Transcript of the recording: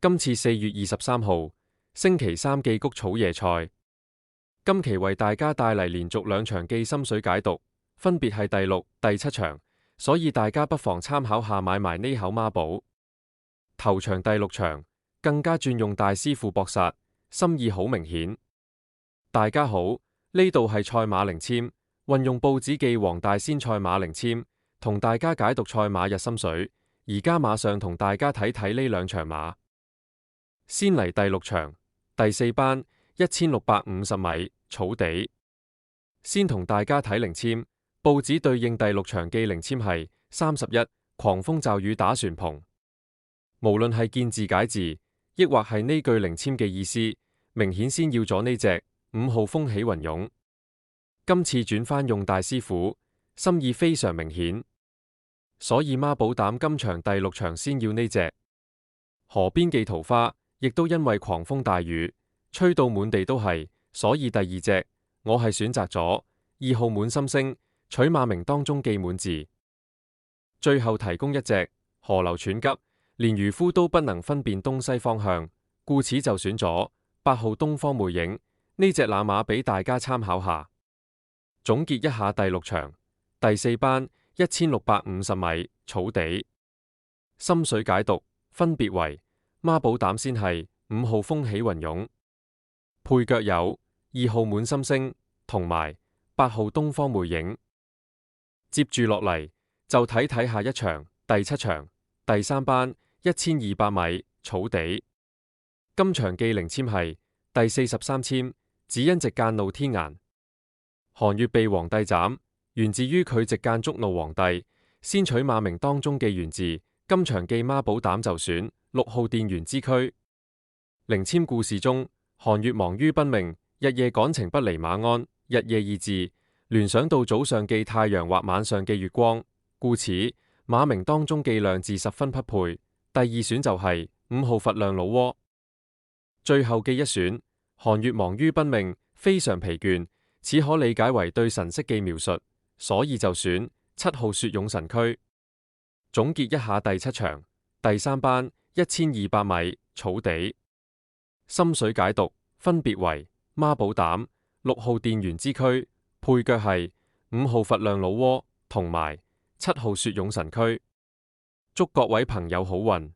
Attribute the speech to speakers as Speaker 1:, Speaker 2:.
Speaker 1: 今次4月23號，星期三記谷草野菜。今期為大家帶嚟連續2場記心水解讀，分別係第6、第7場，所以大家不妨參考下買埋呢口孖寶。頭場第6場，更加轉用大師傅搏殺，心意好明顯。大家好，呢度係賽馬靈籤，運用報紙記黃大仙賽馬靈籤，同大家解讀賽馬日心水。而家馬上同大家睇睇呢2場馬。先嚟第6場，第4班1650米草地。先同大家睇靈籤，報紙對應第6場記靈籤係31狂風驟雨打旋篷。無論係見字解字，抑或係呢句靈籤嘅意思，明顯先要咗呢隻5號風起雲湧。今次轉翻用大師傅，心意非常明顯，所以孖寶膽今場第6場先要呢隻。河邊記桃花亦都因為狂風大雨，吹到滿地都係，所以第2隻我係選擇咗2號滿心星，取馬名當中記滿字。最後提供一隻河流湍急，連漁夫都不能分辨東西方向，故此就選咗8號東方魅影呢隻冷馬俾大家參考下。總結一下第6場，第4班1650米草地。心水解讀分別為孖寶膽先係5號風起雲湧，配腳有2號滿心星同埋8號東方魅影。接住落嚟就睇下一場第7場第3班1200米草地。今場記靈籤係第43籤，只因直間怒天顏。韓愈被皇帝斬，源自於佢直間觸怒皇帝，先取馬名當中記元字。今場記孖寶膽就選6號電元之駒。靈籤故事中，韓愈忙於奔命，日夜趕程不離馬鞍，日夜二字聯想到早上記太陽或晚上記月光，故此馬名當中記亮字十分匹配。第2選就係5號佛亮老窩。最後記一選，韓愈忙於奔命，非常疲倦，此可理解為對神色記描述，所以就選7號雪擁神駒。總結一下第7場，第3班1200米草地。心水解讀分別為孖寶膽6號電元之駒，配腳係5號佛亮老窩同埋7號雪擁神駒。祝各位朋友好運。